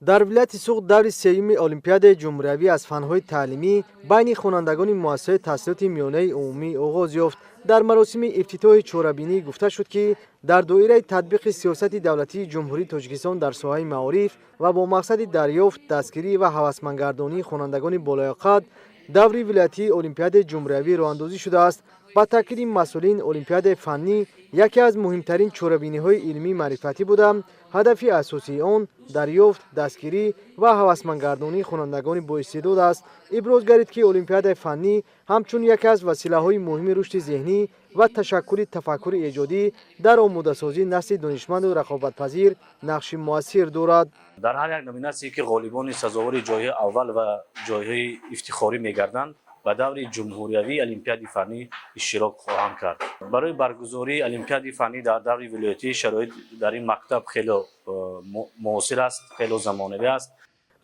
در ولایت سوق دور سوم المپیاد جمهوری از فن‌های تعلیمی بین خوانندگان مؤسسه تحصیلات میانه عمومی آغاز یافت. در مراسم افتتاح چهاربینی گفته شد که در دایره تطبیق سیاست دولتی جمهوری تاجیکستان در ساحه معارف و با مقصد دریافت، دستگیری و هوسمندگردانی خوانندگان بالایقد دوری ولایتی المپیاد جمهوری راه اندازی شده است. با تاکید مسئولین، المپیاد فنی یکی از مهمترین چهاربینی‌های علمی معرفتی بوده. هدف اساسی آن دریافت، دستگیری و هوسمندگردانی خوانندگان با استعداد است. ابراز گردید که المپیاد فنی همچون یکی از وسیله‌های مهم رشد ذهنی و تشکل تفکر ایجادی در آماده‌سازی نسل دانشمند و رقابت‌پذیر نقش مؤثر دارد. در هر یک نومیناسیونی که غالبان سزاوار جایهای اول و جایهای افتخاری می‌گردند و دور جمهوری المپیاد فنی اشتراک خواهند کرد. برای برگزاری المپیاد فنی در دور ولایتی شرایط در این مکتب خیلی معاصر است، خیلی زمانه‌ای است.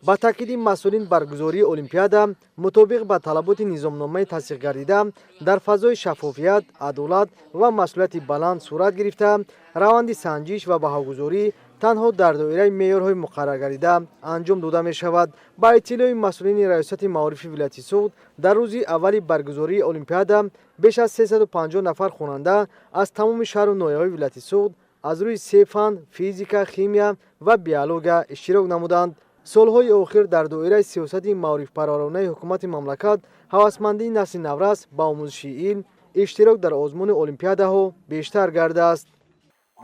با تاکید مسئولین، برگزاری المپیاد مطابق با طلبات نظامنامه تصدیق گردیده در فضای شفافیت، عدالت و مسئولیت بلند صورت گرفته. روند سنجش و بهاگذاری تنها در دایره معیارهای مقرر گردیده انجام داده می شود. با اطلاع مسئولین ریاست معارف ولایت سوخت، در روز اول برگزاری المپیاد بیش از 350 نفر خواننده از تمام شهر و ناحیه‌های ولایت سوخت از روی سه فن، فیزیک، شیمی و بیولوژی اشتراک نمودند. سالهای آخر در دایره سیاست معارف پرورانه حکومت مملکت هوسمندی نسل نورس با آموزش علم، اشتراک در آزمون المپیادها بیشتر گرده است.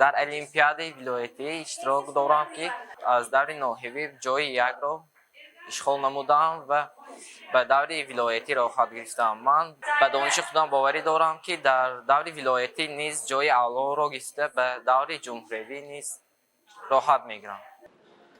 در المپیاد ولایتی اشتراک دارم که از دور ناحیوی جای یک را اشغال نمودم و به دور ولایتی را خواهد گرفتم. من به دانش خودم باوری دارم که در دور ولایتی نیز جای اعلا را گرفته به دور جمهوری نیز راحت میگیرم.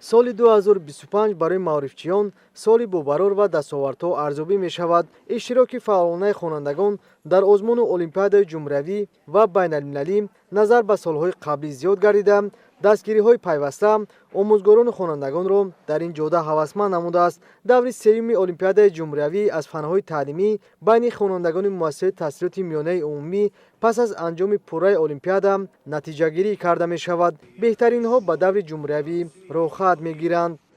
سال 2025 برای معارفچیان سال باورور و دستاوردها ارزیابی می شود. اشتراک فعالانه خوانندگان در آزمون المپیاد جمهوری و بین المللی نظر به سالهای قبلی زیاد گردیده. دستگیری های پیوسته آموزگاران خوانندگان را در این جاده هوسمند نموده است. دور سوم المپیاد جمهوری از فن‌های تعلیمی بین خوانندگان مؤسسه تحصیلات میانه عمومی پس از انجام پروژه المپیاد نتیجه گیری کرده می شود. بهترین ها به دور جمهوری راه می گیرند.